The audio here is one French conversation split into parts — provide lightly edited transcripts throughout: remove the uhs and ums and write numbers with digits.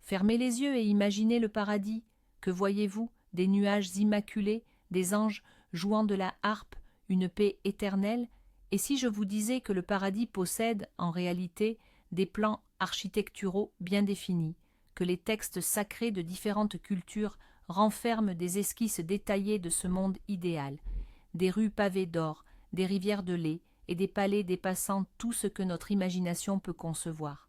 Fermez les yeux et imaginez le paradis. Que voyez-vous? Des nuages immaculés, des anges jouant de la harpe, une paix éternelle? Et si je vous disais que le paradis possède, en réalité, des plans architecturaux bien définis, que les textes sacrés de différentes cultures renferment des esquisses détaillées de ce monde idéal, des rues pavées d'or, des rivières de lait et des palais dépassant tout ce que notre imagination peut concevoir.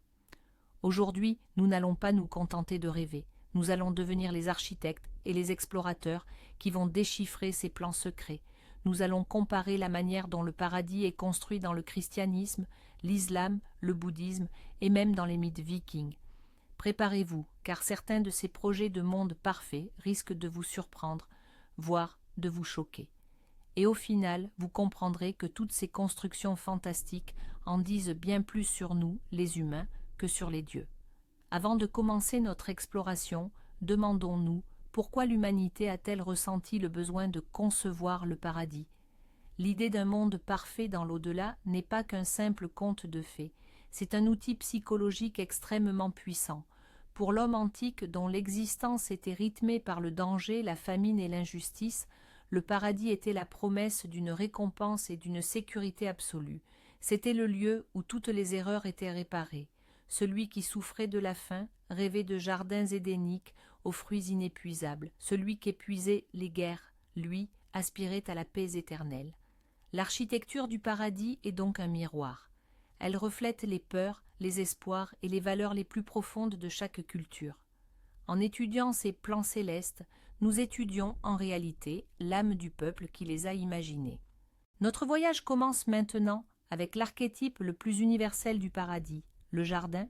Aujourd'hui, nous n'allons pas nous contenter de rêver, nous allons devenir les architectes et les explorateurs qui vont déchiffrer ces plans secrets. Nous allons comparer la manière dont le paradis est construit dans le christianisme, l'islam, le bouddhisme et même dans les mythes vikings. Préparez-vous, car certains de ces projets de monde parfait risquent de vous surprendre, voire de vous choquer. Et au final, vous comprendrez que toutes ces constructions fantastiques en disent bien plus sur nous, les humains, que sur les dieux. Avant de commencer notre exploration, demandons-nous pourquoi l'humanité a-t-elle ressenti le besoin de concevoir le paradis. L'idée d'un monde parfait dans l'au-delà n'est pas qu'un simple conte de fées, c'est un outil psychologique extrêmement puissant. Pour l'homme antique dont l'existence était rythmée par le danger, la famine et l'injustice, le paradis était la promesse d'une récompense et d'une sécurité absolue. C'était le lieu où toutes les erreurs étaient réparées. Celui qui souffrait de la faim rêvait de jardins édéniques aux fruits inépuisables. Celui qu'épuisaient les guerres, lui, aspirait à la paix éternelle. L'architecture du paradis est donc un miroir. Elle reflète les peurs, les espoirs et les valeurs les plus profondes de chaque culture. En étudiant ces plans célestes, nous étudions en réalité l'âme du peuple qui les a imaginés. Notre voyage commence maintenant avec l'archétype le plus universel du paradis, le jardin.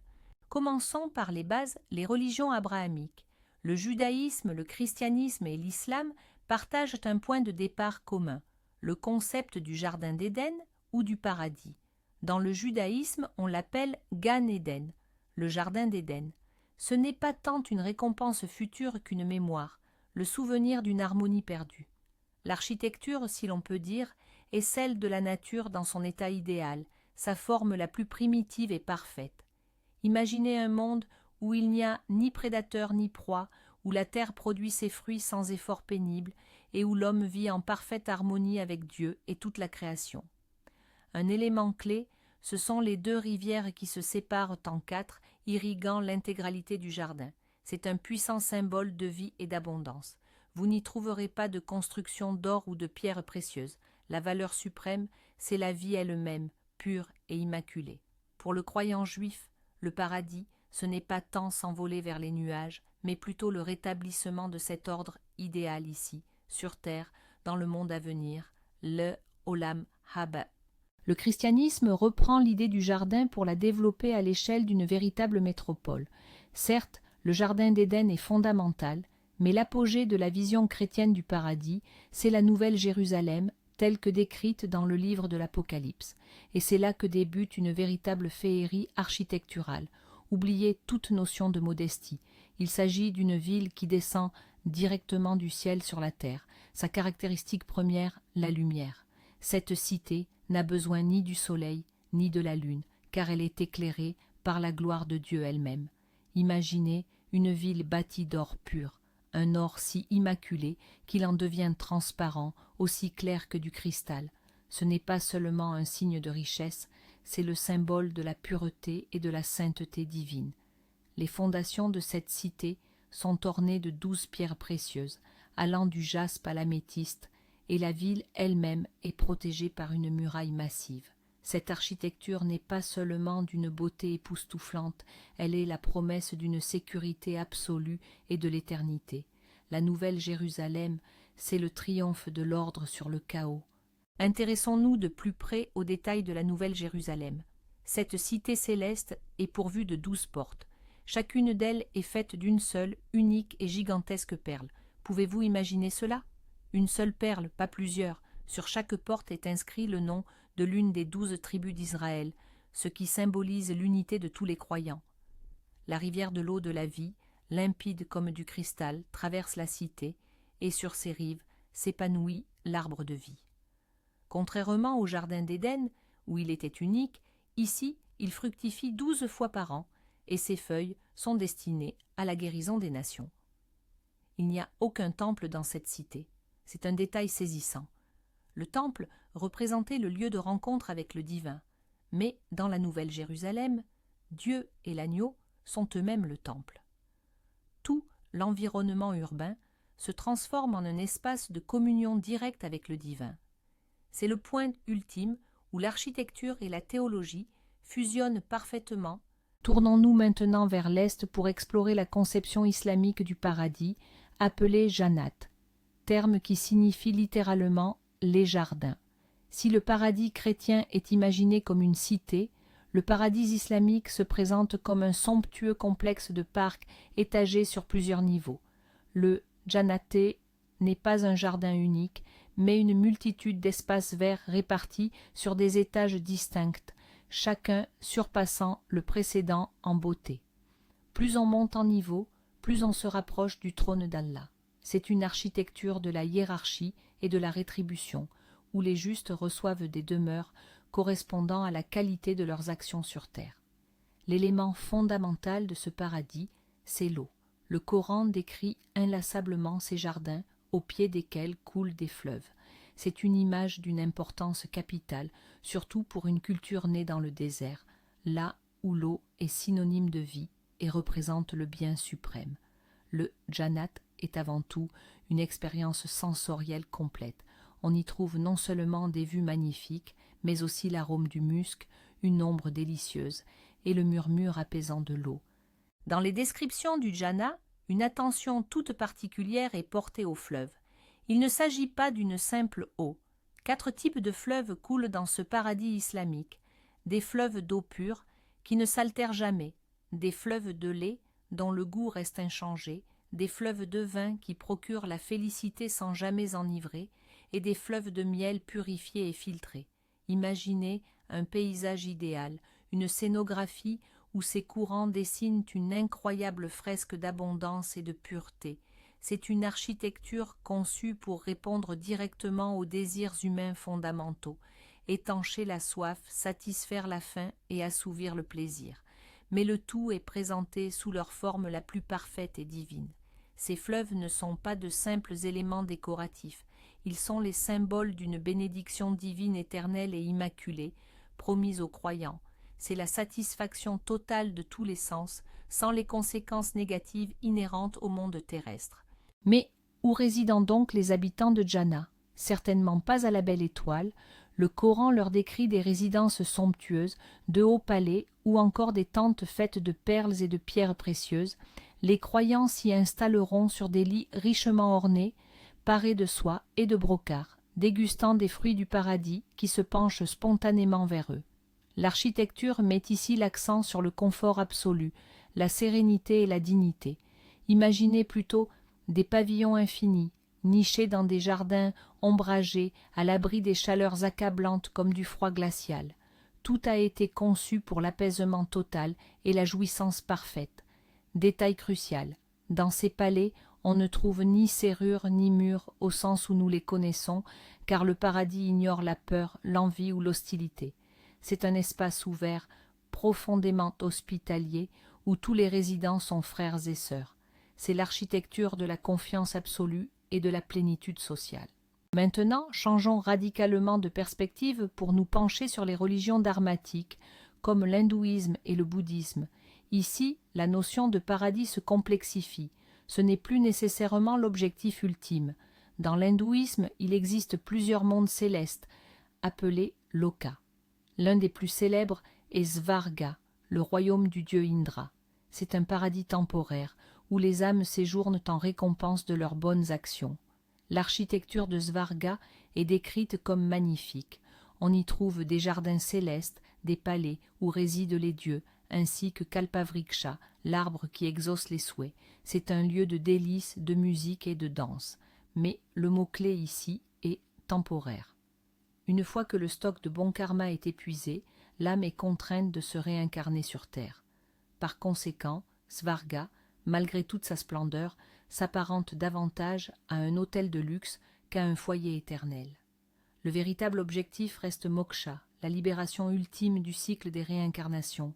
Commençons par les bases, les religions abrahamiques. Le judaïsme, le christianisme et l'islam partagent un point de départ commun, le concept du jardin d'Éden ou du paradis. Dans le judaïsme, on l'appelle Gan Eden, le jardin d'Éden. Ce n'est pas tant une récompense future qu'une mémoire, le souvenir d'une harmonie perdue. L'architecture, si l'on peut dire, est celle de la nature dans son état idéal, sa forme la plus primitive et parfaite. Imaginez un monde où il n'y a ni prédateur ni proie, où la terre produit ses fruits sans effort pénible et où l'homme vit en parfaite harmonie avec Dieu et toute la création. Un élément clé, ce sont les deux rivières qui se séparent en quatre, irriguant l'intégralité du jardin. C'est un puissant symbole de vie et d'abondance. Vous n'y trouverez pas de construction d'or ou de pierres précieuses. La valeur suprême, c'est la vie elle-même, pure et immaculée. Pour le croyant juif, le paradis, ce n'est pas tant s'envoler vers les nuages, mais plutôt le rétablissement de cet ordre idéal ici, sur terre, dans le monde à venir, le Olam Haba. Le christianisme reprend l'idée du jardin pour la développer à l'échelle d'une véritable métropole. Certes, le jardin d'Éden est fondamental, mais l'apogée de la vision chrétienne du paradis, c'est la nouvelle Jérusalem, telle que décrite dans le livre de l'Apocalypse. Et c'est là que débute une véritable féerie architecturale. Oubliez toute notion de modestie. Il s'agit d'une ville qui descend directement du ciel sur la terre. Sa caractéristique première, la lumière. Cette cité n'a besoin ni du soleil, ni de la lune, car elle est éclairée par la gloire de Dieu elle-même. Imaginez une ville bâtie d'or pur, un or si immaculé qu'il en devient transparent, aussi clair que du cristal. Ce n'est pas seulement un signe de richesse, c'est le symbole de la pureté et de la sainteté divine. Les fondations de cette cité sont ornées de 12 pierres précieuses, allant du jaspe à l'améthyste, et la ville elle-même est protégée par une muraille massive. Cette architecture n'est pas seulement d'une beauté époustouflante, elle est la promesse d'une sécurité absolue et de l'éternité. La nouvelle Jérusalem, c'est le triomphe de l'ordre sur le chaos. Intéressons-nous de plus près aux détails de la nouvelle Jérusalem. Cette cité céleste est pourvue de 12 portes. Chacune d'elles est faite d'une seule, unique et gigantesque perle. Pouvez-vous imaginer cela ? Une seule perle, pas plusieurs. Sur chaque porte est inscrit le nom de l'une des 12 tribus d'Israël, ce qui symbolise l'unité de tous les croyants. La rivière de l'eau de la vie, limpide comme du cristal, traverse la cité, et sur ses rives s'épanouit l'arbre de vie. Contrairement au jardin d'Éden, où il était unique, ici il fructifie 12 fois par an, et ses feuilles sont destinés à la guérison des nations. Il n'y a aucun temple dans cette cité. C'est un détail saisissant. Le temple représentait le lieu de rencontre avec le divin, mais dans la Nouvelle Jérusalem, Dieu et l'agneau sont eux-mêmes le temple. Tout l'environnement urbain se transforme en un espace de communion directe avec le divin. C'est le point ultime où l'architecture et la théologie fusionnent parfaitement. Tournons-nous maintenant vers l'Est pour explorer la conception islamique du paradis, appelée Jannat, terme qui signifie littéralement « les jardins ». Si le paradis chrétien est imaginé comme une cité, le paradis islamique se présente comme un somptueux complexe de parcs étagés sur plusieurs niveaux. Le Jannaté n'est pas un jardin unique, mais une multitude d'espaces verts répartis sur des étages distincts, chacun surpassant le précédent en beauté. Plus on monte en niveau, plus on se rapproche du trône d'Allah. C'est une architecture de la hiérarchie et de la rétribution, où les justes reçoivent des demeures correspondant à la qualité de leurs actions sur terre. L'élément fondamental de ce paradis, c'est l'eau. Le Coran décrit inlassablement ces jardins au pied desquels coulent des fleuves. C'est une image d'une importance capitale, surtout pour une culture née dans le désert, là où l'eau est synonyme de vie et représente le bien suprême. Le Jannat est avant tout une expérience sensorielle complète. On y trouve non seulement des vues magnifiques, mais aussi l'arôme du musc, une ombre délicieuse et le murmure apaisant de l'eau. Dans les descriptions du Jannat, une attention toute particulière est portée aux fleuves. Il ne s'agit pas d'une simple eau. 4 types de fleuves coulent dans ce paradis islamique. Des fleuves d'eau pure qui ne s'altèrent jamais, des fleuves de lait dont le goût reste inchangé, des fleuves de vin qui procurent la félicité sans jamais enivrer, et des fleuves de miel purifiés et filtrés. Imaginez un paysage idéal, une scénographie où ces courants dessinent une incroyable fresque d'abondance et de pureté. C'est une architecture conçue pour répondre directement aux désirs humains fondamentaux, étancher la soif, satisfaire la faim et assouvir le plaisir. Mais le tout est présenté sous leur forme la plus parfaite et divine. Ces fleuves ne sont pas de simples éléments décoratifs, ils sont les symboles d'une bénédiction divine éternelle et immaculée, promise aux croyants. C'est la satisfaction totale de tous les sens, sans les conséquences négatives inhérentes au monde terrestre. Mais où résident donc les habitants de Jannat? Certainement pas à la Belle Étoile. Le Coran leur décrit des résidences somptueuses, de hauts palais ou encore des tentes faites de perles et de pierres précieuses. Les croyants s'y installeront sur des lits richement ornés, parés de soie et de brocart, dégustant des fruits du paradis qui se penchent spontanément vers eux. L'architecture met ici l'accent sur le confort absolu, la sérénité et la dignité. Imaginez plutôt des pavillons infinis, nichés dans des jardins ombragés, à l'abri des chaleurs accablantes comme du froid glacial. Tout a été conçu pour l'apaisement total et la jouissance parfaite. Détail crucial, dans ces palais, on ne trouve ni serrures ni murs au sens où nous les connaissons, car le paradis ignore la peur, l'envie ou l'hostilité. C'est un espace ouvert, profondément hospitalier, où tous les résidents sont frères et sœurs. C'est l'architecture de la confiance absolue et de la plénitude sociale. Maintenant, changeons radicalement de perspective pour nous pencher sur les religions dharmatiques, comme l'hindouisme et le bouddhisme. Ici, la notion de paradis se complexifie. Ce n'est plus nécessairement l'objectif ultime. Dans l'hindouisme, il existe plusieurs mondes célestes, appelés lokas. L'un des plus célèbres est Svarga, le royaume du dieu Indra. C'est un paradis temporaire, où les âmes séjournent en récompense de leurs bonnes actions. L'architecture de Svarga est décrite comme magnifique. On y trouve des jardins célestes, des palais où résident les dieux, ainsi que Kalpavriksha, l'arbre qui exauce les souhaits. C'est un lieu de délices, de musique et de danse. Mais le mot-clé ici est temporaire. Une fois que le stock de bon karma est épuisé, l'âme est contrainte de se réincarner sur terre. Par conséquent, Svarga, malgré toute sa splendeur, s'apparente davantage à un hôtel de luxe qu'à un foyer éternel. Le véritable objectif reste moksha, la libération ultime du cycle des réincarnations.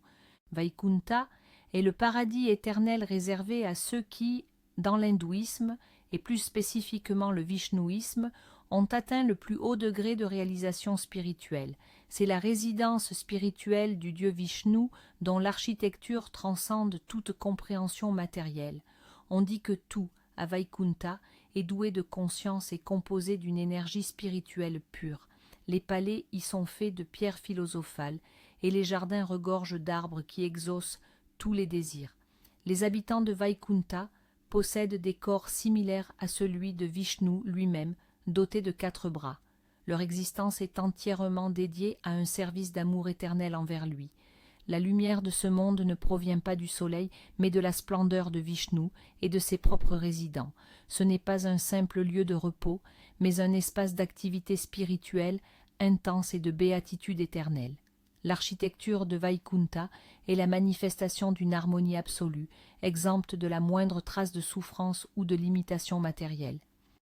Vaikunta est le paradis éternel réservé à ceux qui, dans l'hindouisme, et plus spécifiquement le vishnouisme, ont atteint le plus haut degré de réalisation spirituelle. C'est la résidence spirituelle du dieu Vishnu dont l'architecture transcende toute compréhension matérielle. On dit que tout, à Vaikunta, est doué de conscience et composé d'une énergie spirituelle pure. Les palais y sont faits de pierres philosophales et les jardins regorgent d'arbres qui exaucent tous les désirs. Les habitants de Vaikunta possèdent des corps similaires à celui de Vishnu lui-même, dotés de 4 bras. Leur existence est entièrement dédiée à un service d'amour éternel envers lui. La lumière de ce monde ne provient pas du soleil, mais de la splendeur de Vishnu et de ses propres résidents. Ce n'est pas un simple lieu de repos, mais un espace d'activité spirituelle intense et de béatitude éternelle. L'architecture de Vaikunta est la manifestation d'une harmonie absolue, exempte de la moindre trace de souffrance ou de limitation matérielle.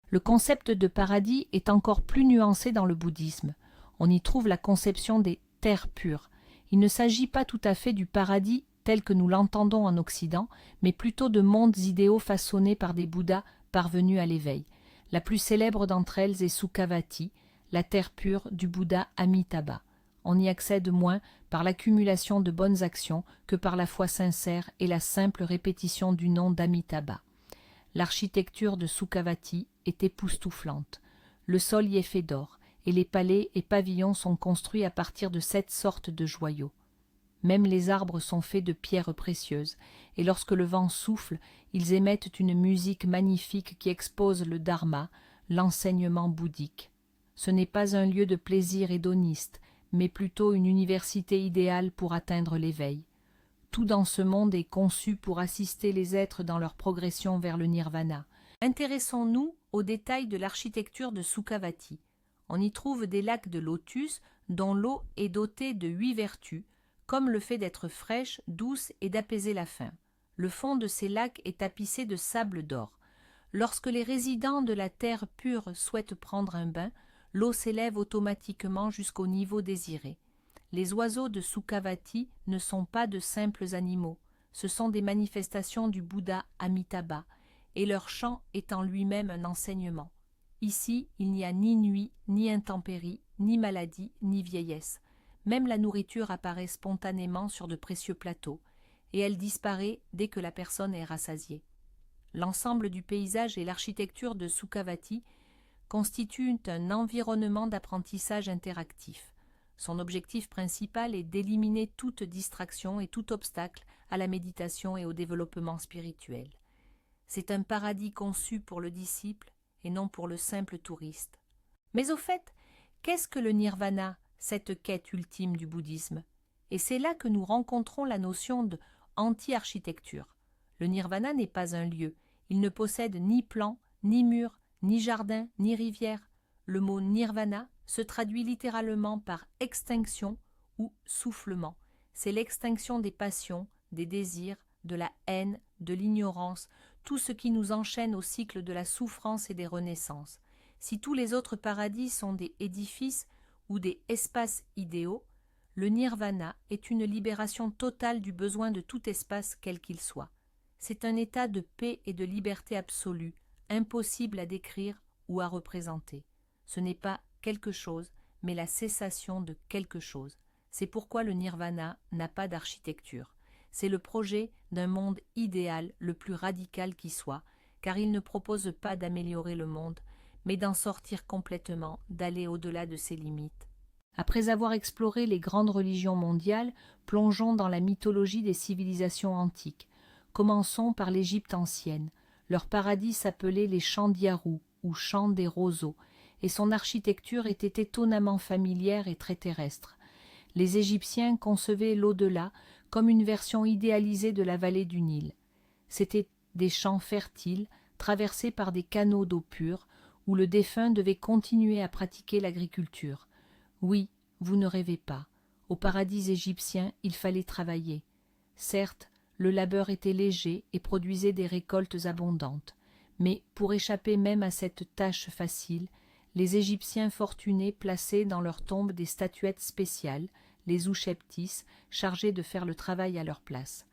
Le concept de paradis est encore plus nuancé dans le bouddhisme. On y trouve la conception des terres pures. Il ne s'agit pas tout à fait du paradis tel que nous l'entendons en Occident, mais plutôt de mondes idéaux façonnés par des Bouddhas parvenus à l'éveil. La plus célèbre d'entre elles est Sukhavati, la terre pure du Bouddha Amitabha. On y accède moins par l'accumulation de bonnes actions que par la foi sincère et la simple répétition du nom d'Amitabha. L'architecture de Sukhavati est époustouflante. Le sol y est fait d'or, et les palais et pavillons sont construits à partir de 7 sortes de joyaux. Même les arbres sont faits de pierres précieuses, et lorsque le vent souffle, ils émettent une musique magnifique qui expose le dharma, l'enseignement bouddhique. Ce n'est pas un lieu de plaisir hédoniste, mais plutôt une université idéale pour atteindre l'éveil. Tout dans ce monde est conçu pour assister les êtres dans leur progression vers le nirvana. Intéressons-nous aux détails de l'architecture de Sukhavati. On y trouve des lacs de lotus dont l'eau est dotée de 8 vertus, comme le fait d'être fraîche, douce et d'apaiser la faim. Le fond de ces lacs est tapissé de sable d'or. Lorsque les résidents de la terre pure souhaitent prendre un bain, l'eau s'élève automatiquement jusqu'au niveau désiré. Les oiseaux de Sukhavati ne sont pas de simples animaux, ce sont des manifestations du Bouddha Amitabha, et leur chant est en lui-même un enseignement. Ici, il n'y a ni nuit, ni intempéries, ni maladie, ni vieillesse. Même la nourriture apparaît spontanément sur de précieux plateaux, et elle disparaît dès que la personne est rassasiée. L'ensemble du paysage et l'architecture de Sukhavati constituent un environnement d'apprentissage interactif. Son objectif principal est d'éliminer toute distraction et tout obstacle à la méditation et au développement spirituel. C'est un paradis conçu pour le disciple et non pour le simple touriste. Mais au fait, qu'est-ce que le nirvana, cette quête ultime du bouddhisme? Et c'est là que nous rencontrons la notion de anti-architecture. Le nirvana n'est pas un lieu, il ne possède ni plan, ni mur, ni jardin, ni rivière. Le mot nirvana se traduit littéralement par extinction ou soufflement. C'est l'extinction des passions, des désirs, de la haine, de l'ignorance, tout ce qui nous enchaîne au cycle de la souffrance et des renaissances. Si tous les autres paradis sont des édifices ou des espaces idéaux, le nirvana est une libération totale du besoin de tout espace quel qu'il soit. C'est un état de paix et de liberté absolue, impossible à décrire ou à représenter. Ce n'est pas quelque chose, mais la cessation de quelque chose. C'est pourquoi le nirvana n'a pas d'architecture. C'est le projet d'un monde idéal le plus radical qui soit, car il ne propose pas d'améliorer le monde, mais d'en sortir complètement, d'aller au-delà de ses limites. Après avoir exploré les grandes religions mondiales, plongeons dans la mythologie des civilisations antiques. Commençons par l'Égypte ancienne. Leur paradis s'appelait les champs d'Yarou, ou champs des roseaux, et son architecture était étonnamment familière et très terrestre. Les Égyptiens concevaient l'au-delà comme une version idéalisée de la vallée du Nil. C'étaient des champs fertiles, traversés par des canaux d'eau pure, où le défunt devait continuer à pratiquer l'agriculture. Oui, vous ne rêvez pas. Au paradis égyptien, il fallait travailler. Certes, le labeur était léger et produisait des récoltes abondantes. Mais pour échapper même à cette tâche facile, les Égyptiens fortunés plaçaient dans leurs tombes des statuettes spéciales, les Usheptis, chargées de faire le travail à leur place.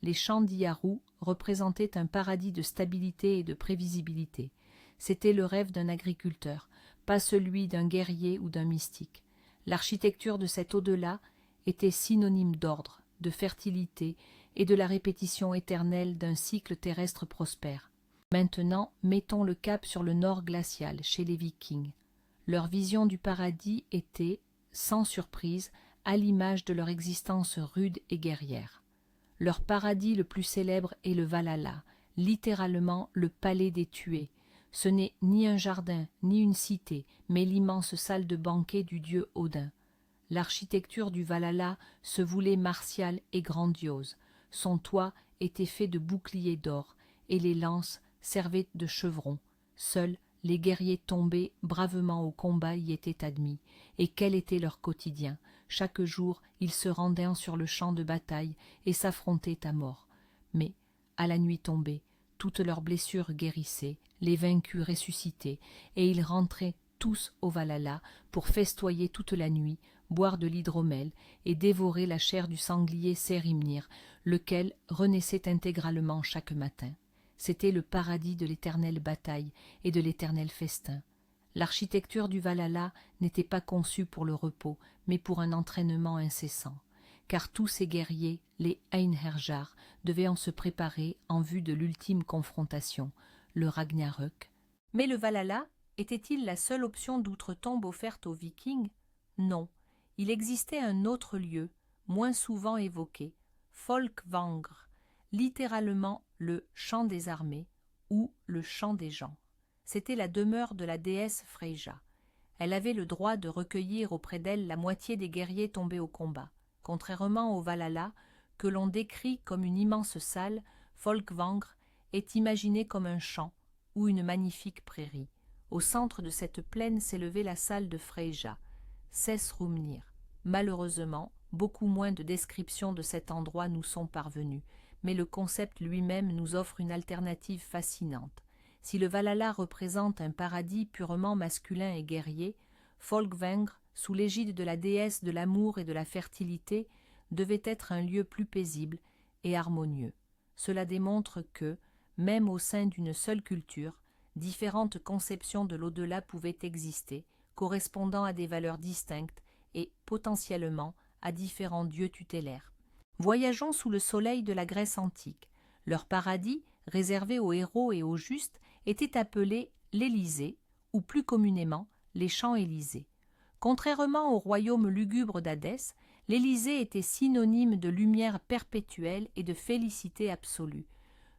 les champs d'Iyaru représentaient un paradis de stabilité et de prévisibilité. C'était le rêve d'un agriculteur, pas celui d'un guerrier ou d'un mystique. L'architecture de cet au-delà était synonyme d'ordre, de fertilité et de la répétition éternelle d'un cycle terrestre prospère. Maintenant, mettons le cap sur le nord glacial, chez les Vikings. Leur vision du paradis était, sans surprise, à l'image de leur existence rude et guerrière. Leur paradis le plus célèbre est le Valhalla, littéralement le palais des tués. Ce n'est ni un jardin, ni une cité, mais l'immense salle de banquet du dieu Odin. L'architecture du Valhalla se voulait martiale et grandiose. Son toit était fait de boucliers d'or, et les lances servaient de chevrons. Seuls les guerriers tombés bravement au combat y étaient admis. Et quel était leur quotidien? Chaque jour, ils se rendaient sur le champ de bataille et s'affrontaient à mort. Mais, à la nuit tombée, toutes leurs blessures guérissaient, les vaincus ressuscitaient, et ils rentraient tous au Valhalla pour festoyer toute la nuit, boire de l'hydromel et dévorer la chair du sanglier Sérimnir, lequel renaissait intégralement chaque matin. C'était le paradis de l'éternelle bataille et de l'éternel festin. L'architecture du Valhalla n'était pas conçue pour le repos, mais pour un entraînement incessant, car tous ces guerriers, les Einherjar, devaient en se préparer en vue de l'ultime confrontation, le Ragnarök. Mais le Valhalla était-il la seule option d'outre-tombe offerte aux Vikings? Non, il existait un autre lieu, moins souvent évoqué, Folkvangr, littéralement le champ des armées ou le champ des gens. C'était la demeure de la déesse Freyja. Elle avait le droit de recueillir auprès d'elle la moitié des guerriers tombés au combat. Contrairement au Valhalla, que l'on décrit comme une immense salle, Folkvangr est imaginé comme un champ ou une magnifique prairie. Au centre de cette plaine s'élevait la salle de Freyja, Sessrumnir. Malheureusement, beaucoup moins de descriptions de cet endroit nous sont parvenues, mais le concept lui-même nous offre une alternative fascinante. Si le Valhalla représente un paradis purement masculin et guerrier, Folkvangr, sous l'égide de la déesse de l'amour et de la fertilité, devait être un lieu plus paisible et harmonieux. Cela démontre que, même au sein d'une seule culture, différentes conceptions de l'au-delà pouvaient exister, correspondant à des valeurs distinctes et, potentiellement, à différents dieux tutélaires. Voyageons sous le soleil de la Grèce antique. Leur paradis, réservé aux héros et aux justes, était appelé l'Élysée, ou plus communément les Champs-Élysées. Contrairement au royaume lugubre d'Hadès, l'Élysée était synonyme de lumière perpétuelle et de félicité absolue.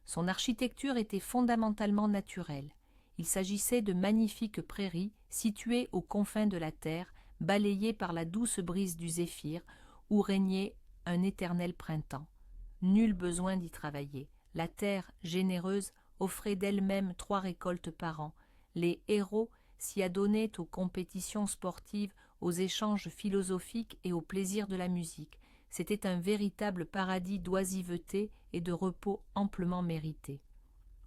Son architecture était fondamentalement naturelle. Il s'agissait de magnifiques prairies situées aux confins de la terre, balayées par la douce brise du Zéphyr, où régnait un éternel printemps. Nul besoin d'y travailler. La terre, généreuse, offrait d'elle-même 3 récoltes par an. Les héros s'y adonnaient aux compétitions sportives, aux échanges philosophiques et au plaisir de la musique. C'était un véritable paradis d'oisiveté et de repos amplement mérité.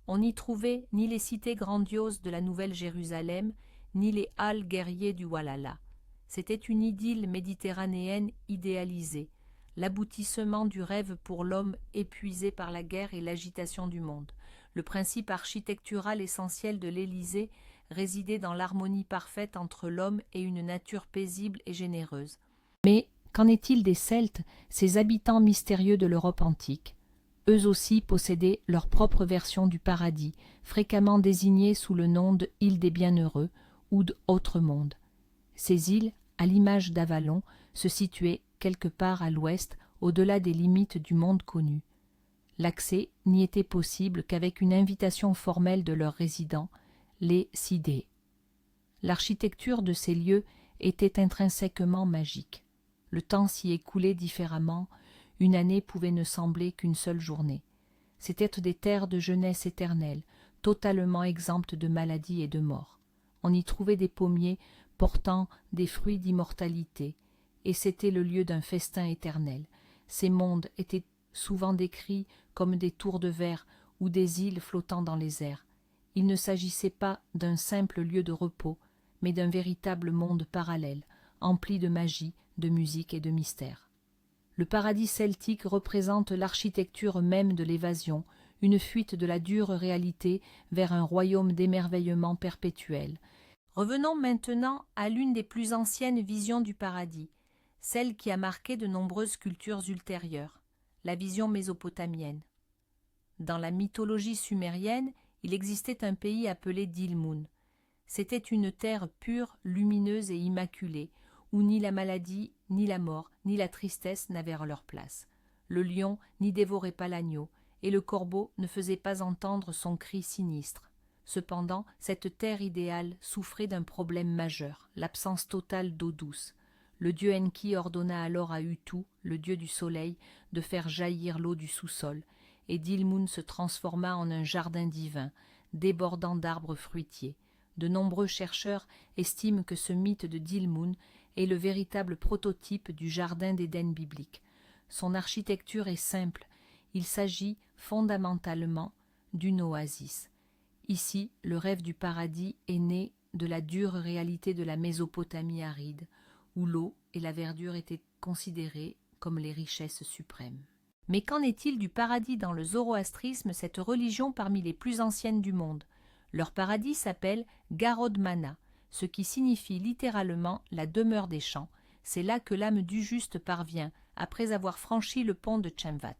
On n'y trouvait ni les cités grandioses de la Nouvelle-Jérusalem, ni les halles guerriers du Walhalla. C'était une idylle méditerranéenne idéalisée, l'aboutissement du rêve pour l'homme épuisé par la guerre et l'agitation du monde. Le principe architectural essentiel de l'Élysée résidait dans l'harmonie parfaite entre l'homme et une nature paisible et généreuse. Mais qu'en est-il des Celtes, ces habitants mystérieux de l'Europe antique? Eux aussi possédaient leur propre version du paradis, fréquemment désignée sous le nom de île des Bienheureux ou d'Autre Monde. Ces îles, à l'image d'Avalon, se situaient quelque part à l'ouest, au-delà des limites du monde connu. L'accès n'y était possible qu'avec une invitation formelle de leurs résidents, les Sidés. L'architecture de ces lieux était intrinsèquement magique. Le temps s'y écoulait différemment, une année pouvait ne sembler qu'une seule journée. C'étaient des terres de jeunesse éternelle, totalement exemptes de maladies et de mort. On y trouvait des pommiers portant des fruits d'immortalité, et c'était le lieu d'un festin éternel. Ces mondes étaient souvent décrits comme des tours de verre ou des îles flottant dans les airs. Il ne s'agissait pas d'un simple lieu de repos, mais d'un véritable monde parallèle, empli de magie, de musique et de mystère. Le paradis celtique représente l'architecture même de l'évasion, une fuite de la dure réalité vers un royaume d'émerveillement perpétuel. Revenons maintenant à l'une des plus anciennes visions du paradis, celle qui a marqué de nombreuses cultures ultérieures, la vision mésopotamienne. Dans la mythologie sumérienne, il existait un pays appelé Dilmun. C'était une terre pure, lumineuse et immaculée, où ni la maladie, ni la mort, ni la tristesse n'avaient leur place. Le lion n'y dévorait pas l'agneau, et le corbeau ne faisait pas entendre son cri sinistre. Cependant, cette terre idéale souffrait d'un problème majeur, l'absence totale d'eau douce. Le dieu Enki ordonna alors à Utu, le dieu du soleil, de faire jaillir l'eau du sous-sol, et Dilmun se transforma en un jardin divin, débordant d'arbres fruitiers. De nombreux chercheurs estiment que ce mythe de Dilmun est le véritable prototype du jardin d'Éden biblique. Son architecture est simple, il s'agit fondamentalement d'une oasis. Ici, le rêve du paradis est né de la dure réalité de la Mésopotamie aride, où l'eau et la verdure étaient considérées comme les richesses suprêmes. Mais qu'en est-il du paradis dans le zoroastrisme, cette religion parmi les plus anciennes du monde? Leur paradis s'appelle Garodmana, ce qui signifie littéralement la demeure des champs. C'est là que l'âme du juste parvient, après avoir franchi le pont de Tchemvat.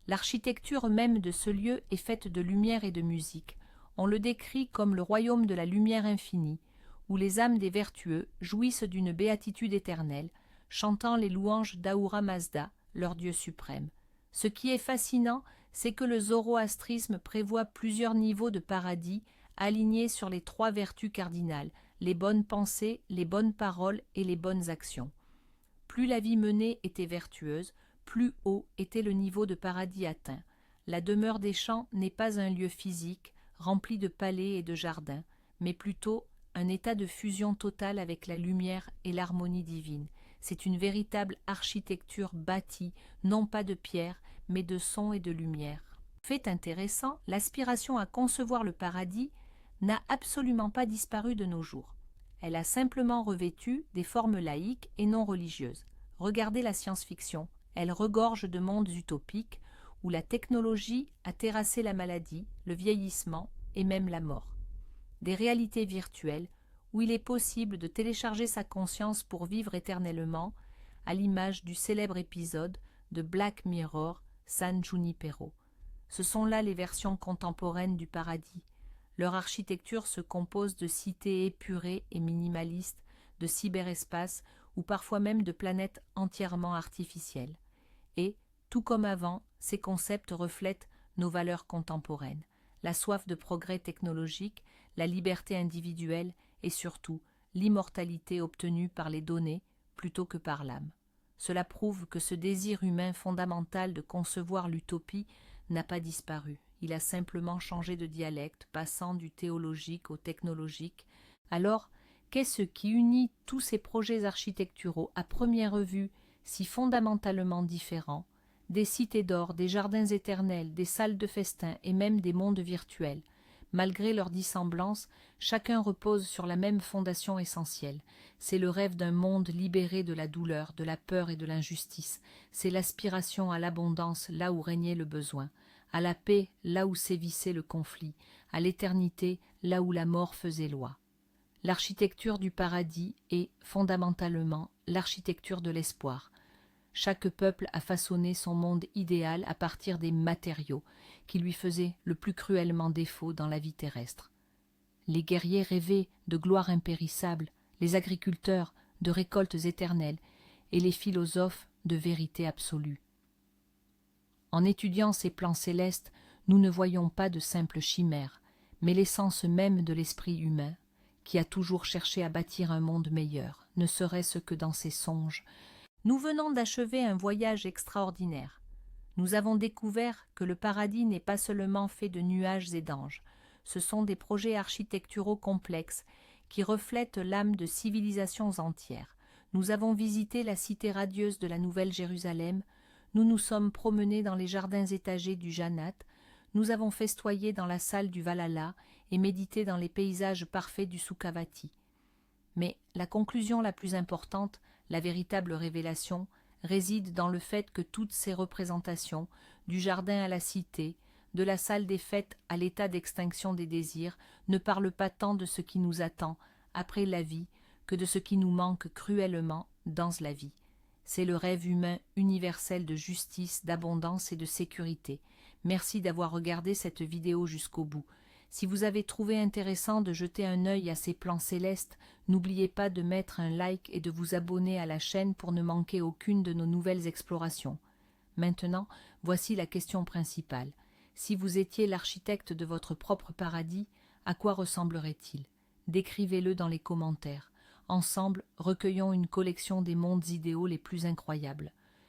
L'architecture même de ce lieu est faite de lumière et de musique. On le décrit comme le royaume de la lumière infinie, où les âmes des vertueux jouissent d'une béatitude éternelle, chantant les louanges d'Ahura Mazda, leur dieu suprême. Ce qui est fascinant, c'est que le zoroastrisme prévoit plusieurs niveaux de paradis alignés sur les 3 vertus cardinales, les bonnes pensées, les bonnes paroles et les bonnes actions. Plus la vie menée était vertueuse, plus haut était le niveau de paradis atteint. La demeure des champs n'est pas un lieu physique, rempli de palais et de jardins, mais plutôt un état de fusion totale avec la lumière et l'harmonie divine. C'est une véritable architecture bâtie, non pas de pierre, mais de son et de lumière. Fait intéressant, l'aspiration à concevoir le paradis n'a absolument pas disparu de nos jours. Elle a simplement revêtu des formes laïques et non religieuses. Regardez la science-fiction, elle regorge de mondes utopiques où la technologie a terrassé la maladie, le vieillissement et même la mort. Des réalités virtuelles où il est possible de télécharger sa conscience pour vivre éternellement, à l'image du célèbre épisode de Black Mirror, San Junipero. Ce sont là les versions contemporaines du paradis. Leur architecture se compose de cités épurées et minimalistes, de cyberespaces ou parfois même de planètes entièrement artificielles. Et, tout comme avant, ces concepts reflètent nos valeurs contemporaines, la soif de progrès technologique, la liberté individuelle et surtout l'immortalité obtenue par les données plutôt que par l'âme. Cela prouve que ce désir humain fondamental de concevoir l'utopie n'a pas disparu. Il a simplement changé de dialecte, passant du théologique au technologique. Alors, qu'est-ce qui unit tous ces projets architecturaux à première vue si fondamentalement différents, des cités d'or, des jardins éternels, des salles de festin et même des mondes virtuels? Malgré leur dissemblance, chacun repose sur la même fondation essentielle. C'est le rêve d'un monde libéré de la douleur, de la peur et de l'injustice. C'est l'aspiration à l'abondance là où régnait le besoin, à la paix là où sévissait le conflit, à l'éternité là où la mort faisait loi. L'architecture du paradis est, fondamentalement, l'architecture de l'espoir. Chaque peuple a façonné son monde idéal à partir des matériaux qui lui faisaient le plus cruellement défaut dans la vie terrestre. Les guerriers rêvaient de gloire impérissable, les agriculteurs de récoltes éternelles et les philosophes de vérité absolue. En étudiant ces plans célestes, nous ne voyons pas de simples chimères, mais l'essence même de l'esprit humain, qui a toujours cherché à bâtir un monde meilleur, ne serait-ce que dans ses songes. Nous venons d'achever un voyage extraordinaire. Nous avons découvert que le paradis n'est pas seulement fait de nuages et d'anges. Ce sont des projets architecturaux complexes qui reflètent l'âme de civilisations entières. Nous avons visité la cité radieuse de la Nouvelle-Jérusalem, nous nous sommes promenés dans les jardins étagés du Janat, nous avons festoyé dans la salle du Valhalla et médité dans les paysages parfaits du Sukhavati. Mais la conclusion la plus importante, la véritable révélation, réside dans le fait que toutes ces représentations, du jardin à la cité, de la salle des fêtes à l'état d'extinction des désirs, ne parlent pas tant de ce qui nous attend après la vie que de ce qui nous manque cruellement dans la vie. C'est le rêve humain universel de justice, d'abondance et de sécurité. Merci d'avoir regardé cette vidéo jusqu'au bout. Si vous avez trouvé intéressant de jeter un œil à ces plans célestes, n'oubliez pas de mettre un like et de vous abonner à la chaîne pour ne manquer aucune de nos nouvelles explorations. Maintenant, voici la question principale. Si vous étiez l'architecte de votre propre paradis, à quoi ressemblerait-il? Décrivez-le dans les commentaires. Ensemble, recueillons une collection des mondes idéaux les plus incroyables.